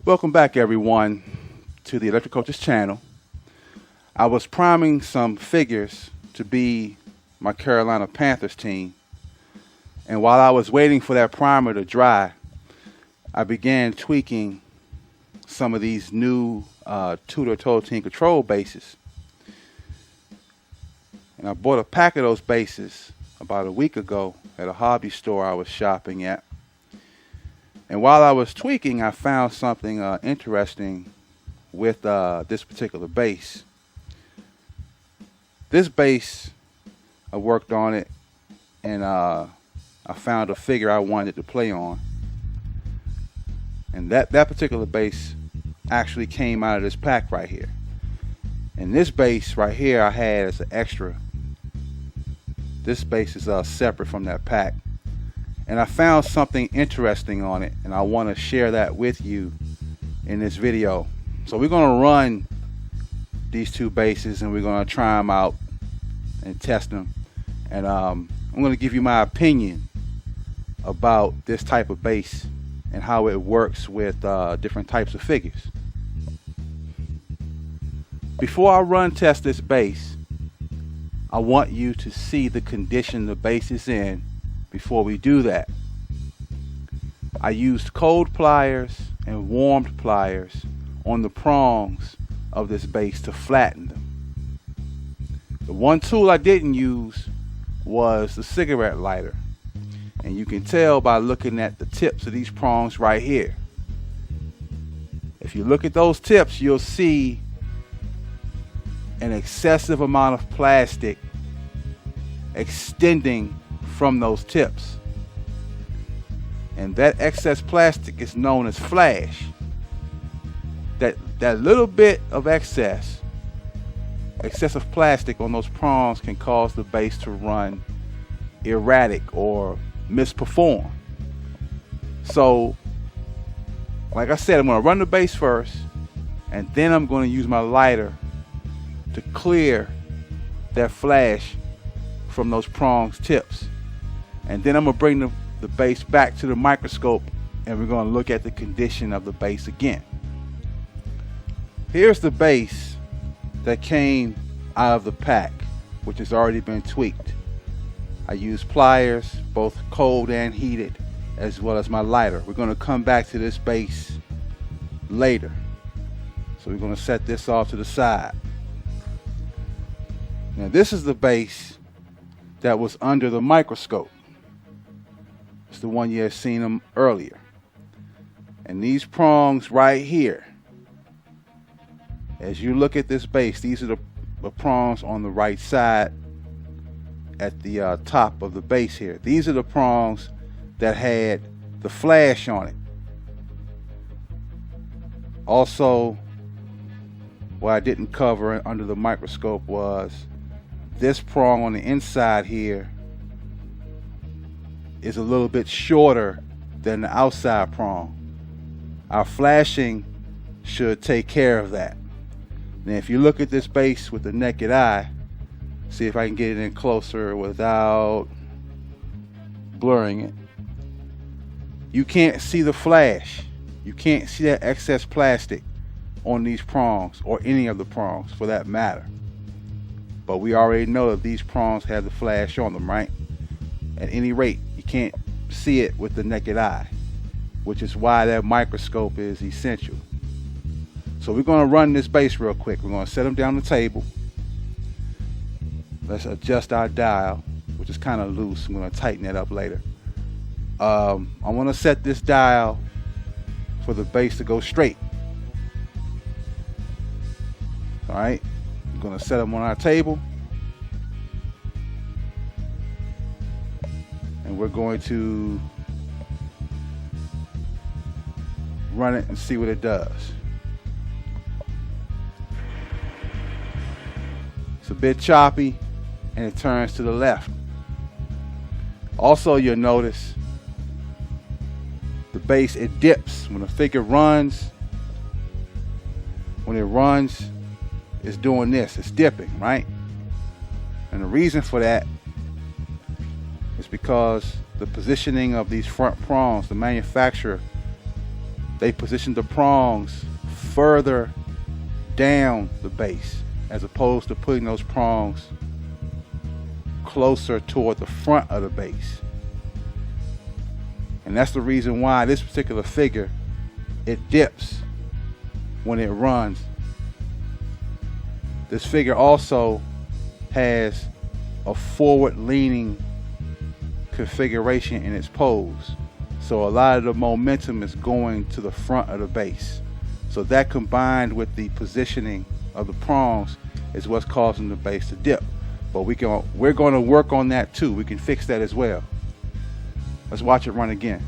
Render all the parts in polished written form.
Welcome back, everyone, to the Electric Coaches channel. I was priming some figures to be my Carolina Panthers team, and while I was waiting for that primer to dry, I began tweaking some of these new Tudor Total Team Control bases. And I bought a pack of those bases about a week ago at a hobby store I was shopping at. And while I was tweaking, I found something interesting with this particular base. This base, I worked on it, and I found a figure I wanted to play on. And that particular base actually came out of this pack right here. And this base right here I had as an extra. This base is separate from that pack. And I found something interesting on it, and I want to share that with you in this video. So we're going to run these two bases, and we're going to try them out and test them. And I'm going to give you my opinion about this type of base and how it works with different types of figures. Before I run test this base, I want you to see the condition the base is in. Before we do that, I used cold pliers and warmed pliers on the prongs of this base to flatten them. The one tool I didn't use was the cigarette lighter, and you can tell by looking at the tips of these prongs right here. If you look at those tips, you'll see an excessive amount of plastic extending from those tips, and that excess plastic is known as flash. That little bit of excessive plastic on those prongs can cause the base to run erratic or misperform. So like I said, I'm going to run the base first, and then I'm going to use my lighter to clear that flash from those prongs tips. And then I'm going to bring the base back to the microscope, and we're going to look at the condition of the base again. Here's the base that came out of the pack, which has already been tweaked. I used pliers, both cold and heated, as well as my lighter. We're going to come back to this base later. So we're going to set this off to the side. Now this is the base that was under the microscope. It's the one you had seen them earlier. And these prongs right here, as you look at this base, these are the prongs on the right side at the top of the base here. These are the prongs that had the flash on it. Also, what I didn't cover under the microscope was this prong on the inside here is a little bit shorter than the outside prong. Our flashing should take care of that. Now if you look at this base with the naked eye, see if I can get it in closer without blurring it. You can't see the flash. You can't see that excess plastic on these prongs, or any of the prongs for that matter. But we already know that these prongs have the flash on them, right? At any rate, you can't see it with the naked eye, which is why that microscope is essential. So we're going to run this base real quick. We're going to set them down the table. Let's adjust our dial, which is kind of loose. I'm going to tighten it up later. I want to set this dial for the base to go straight. All right, I'm going to set them on our table, and we're going to run it and see what it does. It's a bit choppy, and it turns to the left. Also, you'll notice the base, it dips when the figure runs. When it runs, it's doing this, it's dipping, right? And the reason for that is because the positioning of these front prongs, the manufacturer they position the prongs further down the base as opposed to putting those prongs closer toward the front of the base. And that's the reason why this particular figure, it dips when it runs. This figure also has a forward-leaning configuration in its pose. So a lot of the momentum is going to the front of the base. So that combined with the positioning of the prongs is what's causing the base to dip. But we're going to work on that too. We can fix that as well. Let's watch it run again.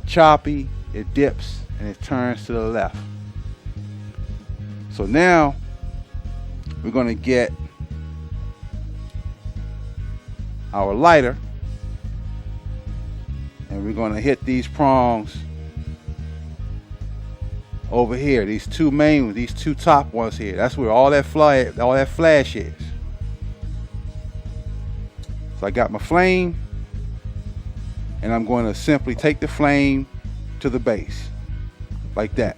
Choppy, it dips, and it turns to the left. So now we're going to get our lighter, and we're going to hit these prongs over here. These two main ones, these two top ones here. That's where all that flash is. So I got my flame, and I'm going to simply take the flame to the base like that.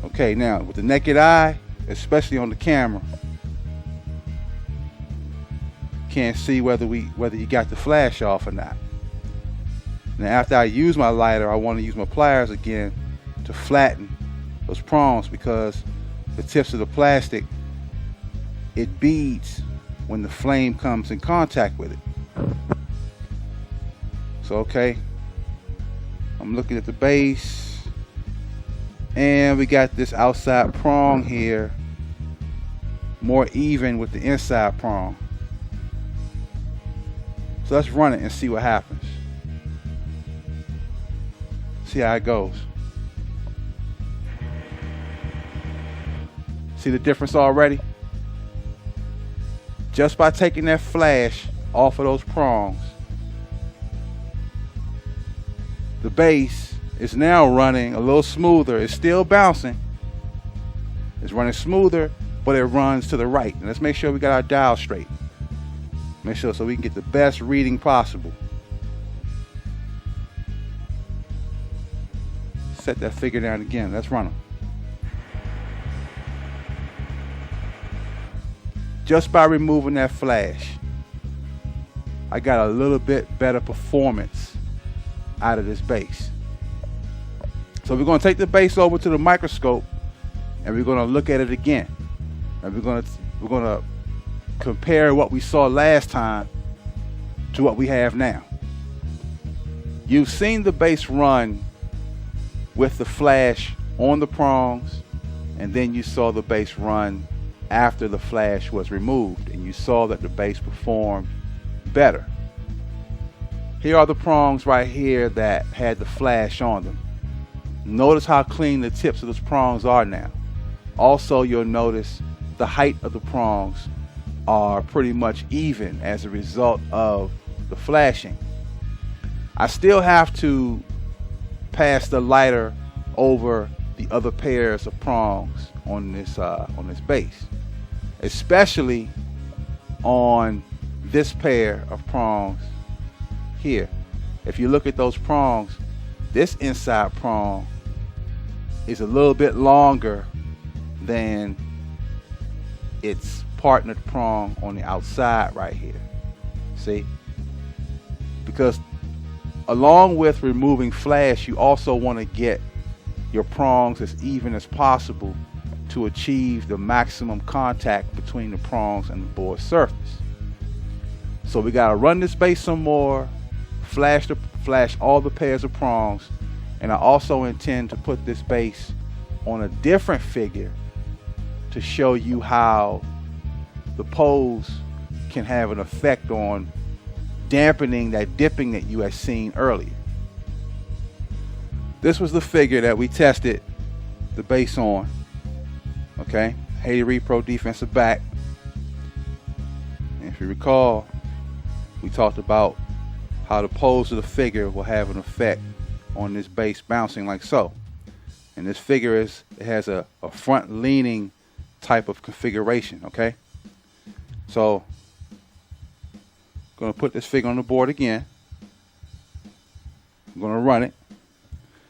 Okay, now with the naked eye, especially on the camera, can't see whether you got the flash off or not. Now after I use my lighter, I want to use my pliers again to flatten those prongs, because the tips of the plastic, it beads when the flame comes in contact with it. So okay, I'm looking at the base, and we got this outside prong here more even with the inside prong. So let's run it and see what happens. See how it goes. See the difference already? Just by taking that flash off of those prongs, the base is now running a little smoother. It's still bouncing. It's running smoother, but it runs to the right. And let's make sure we got our dial straight. Make sure so we can get the best reading possible. Set that figure down again. Let's run them. Just by removing that flash, I got a little bit better performance out of this base. So we're going to take the base over to the microscope, and we're going to look at it again. And we're going to compare what we saw last time to what we have now. You've seen the base run with the flash on the prongs, and then you saw the base run after the flash was removed, and you saw that the base performed better. Here are the prongs right here that had the flash on them. Notice how clean the tips of those prongs are now. Also, you'll notice the height of the prongs are pretty much even as a result of the flashing. I still have to pass the lighter over the other pairs of prongs on this base, especially on this pair of prongs here. If you look at those prongs, this inside prong is a little bit longer than its partnered prong on the outside right here. See? Because along with removing flash, you also want to get your prongs as even as possible to achieve the maximum contact between the prongs and the board surface. So we got to run this base some more, flash all the pairs of prongs, and I also intend to put this base on a different figure to show you how the pose can have an effect on dampening that dipping that you had seen earlier. This was the figure that we tested the base on. Okay, Haiti Repro defensive back. And if you recall, we talked about how the pose of the figure will have an effect on this base bouncing like so. And this figure it has a front leaning type of configuration. Okay, so I'm going to put this figure on the board again. I'm going to run it.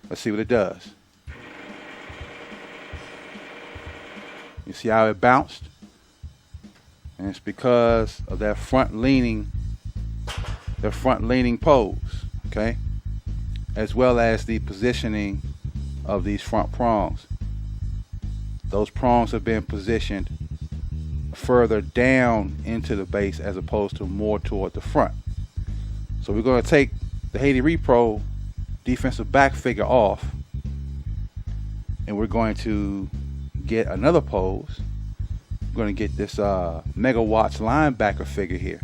Let's see what it does. You see how it bounced? And it's because of that front leaning pose, okay? As well as the positioning of these front prongs. Those prongs have been positioned further down into the base as opposed to more toward the front. So we're going to take the Haiti Repro defensive back figure off, and we're going to get another pose. We're going to get this Megawatts linebacker figure here.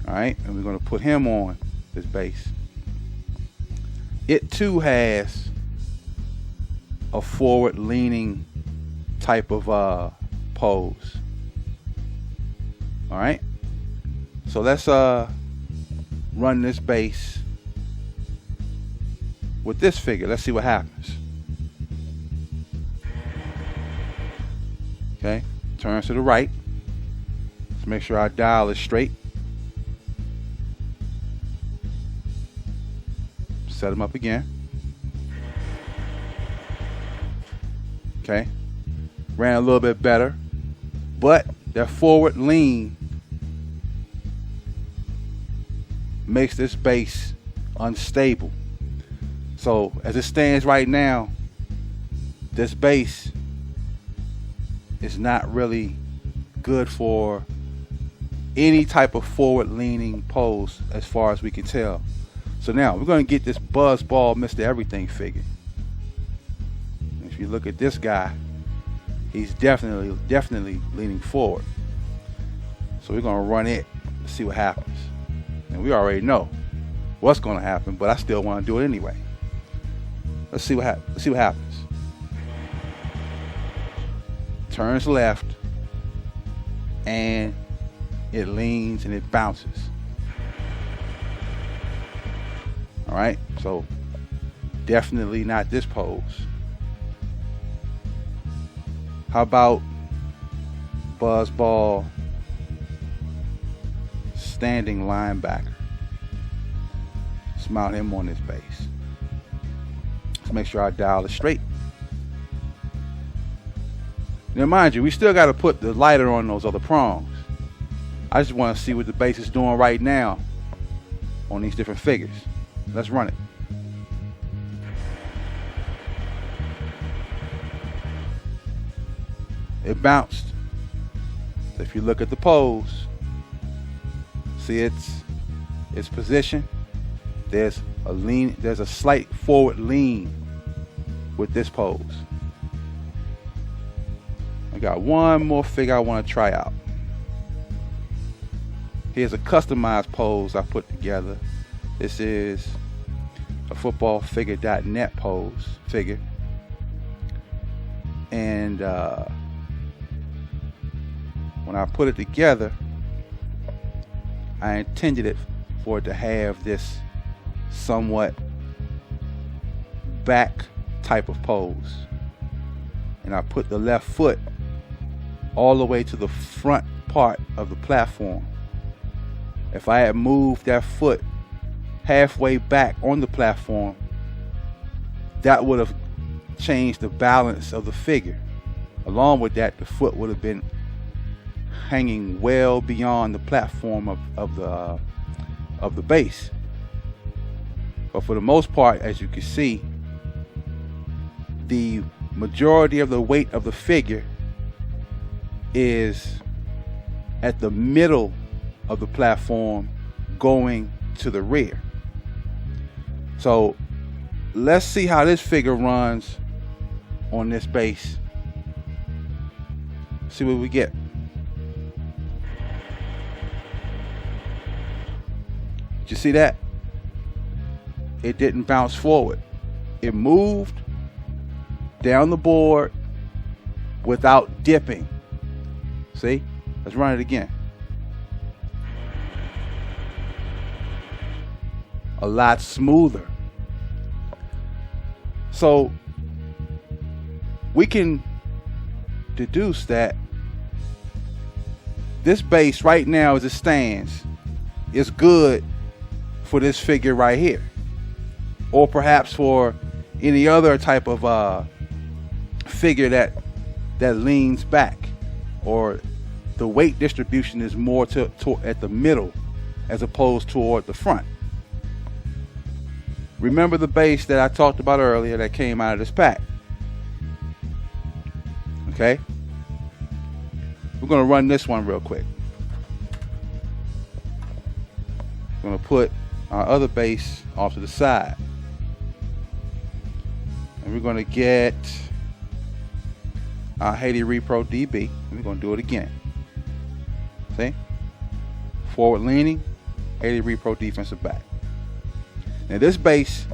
All right, and we're going to put him on this base. It too has a forward leaning type of pose. All right, so let's run this base with this figure. Let's see what happens. Okay, turns to the right. Let's make sure our dial is straight. Set them up again. Okay, ran a little bit better, but that forward lean makes this base unstable. So as it stands right now, this base is not really good for any type of forward leaning pose as far as we can tell. So now we're going to get this Buzzball Mr. Everything figure. If you look at this guy, he's definitely leaning forward. So we're going to run it to see what happens. And we already know what's going to happen, but I still want to do it anyway. Let's see what happens. Turns left, and it leans and it bounces. All right, so definitely not this pose. How about Buzzball standing linebacker? Let's mount him on this base. Let's make sure our dial is straight. Now mind you, we still got to put the lighter on those other prongs. I just want to see what the base is doing right now on these different figures. Let's run it. It bounced. If you look at the pose, see its position. There's a slight forward lean with this pose. I got one more figure I want to try out. Here's a customized pose I put together. This is a footballfigure.net pose figure. And when I put it together, I intended it for it to have this somewhat back type of pose. And I put the left foot all the way to the front part of the platform. If I had moved that foot halfway back on the platform, that would have changed the balance of the figure. Along with that, the foot would have been hanging well beyond the platform of the base. But for the most part, as you can see, the majority of the weight of the figure is at the middle of the platform going to the rear. So let's see how this figure runs on this base. See what we get. Did you see that? It didn't bounce forward. It moved down the board without dipping. See? Let's run it again. A lot smoother. So we can deduce that this base right now as it stands is good for this figure right here. or perhaps for any other type of figure that leans back, or the weight distribution is more to at the middle as opposed toward the front. Remember the base that I talked about earlier that came out of this pack. Okay, we're going to run this one real quick. We're going to put our other base off to the side, and we're going to get our Haiti Repro DB, and we're going to do it again. See? Forward leaning, Haiti Repro defensive back. Now this base,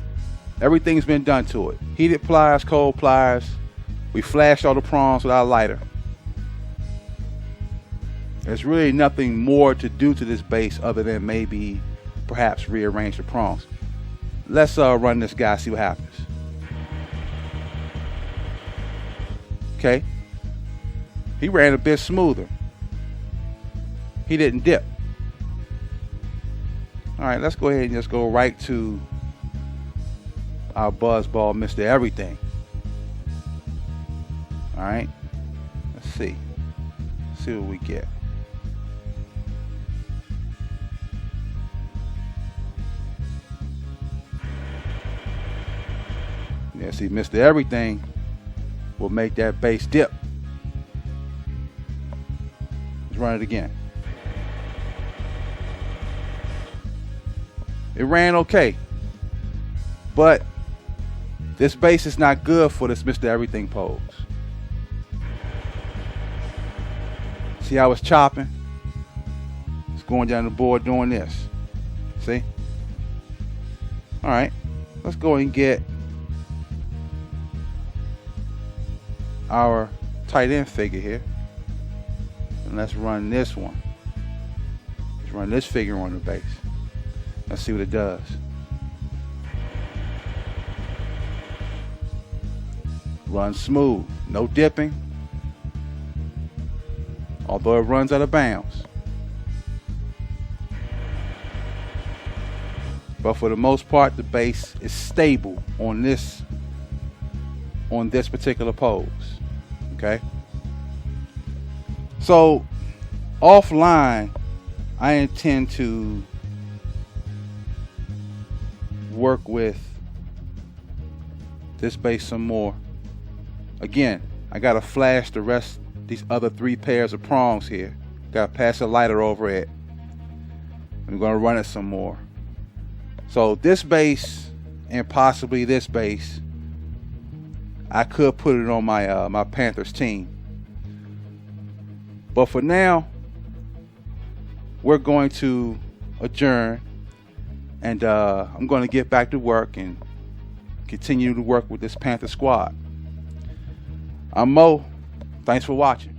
everything's been done to it. Heated pliers, cold pliers. We flashed all the prongs with our lighter. There's really nothing more to do to this base other than maybe perhaps rearrange the prongs. Let's run this guy, see what happens. Okay. He ran a bit smoother. He didn't dip. All right, let's go ahead and just go right to our buzzball, Mr. Everything. All right, let's see what we get. Yeah, see, Mr. Everything will make that base dip. Let's run it again. It ran okay, but this base is not good for this Mr. Everything pose. See how it's chopping? It's going down the board doing this. See? All right, let's go and get our tight end figure here, and let's run this one. Let's run this figure on the base. Let's see what it does. Run smooth, no dipping, although it runs out of bounds. But for the most part, the base is stable on this particular pose. Okay. So offline, I intend to work with this base some more. Again, I gotta flash the rest, these other 3 pairs of prongs here. Gotta pass a lighter over it. I'm gonna run it some more. So this base and possibly this base, I could put it on my my Panthers team. But for now, we're going to adjourn, and I'm going to get back to work and continue to work with this Panther squad. I'm Mo. Thanks for watching.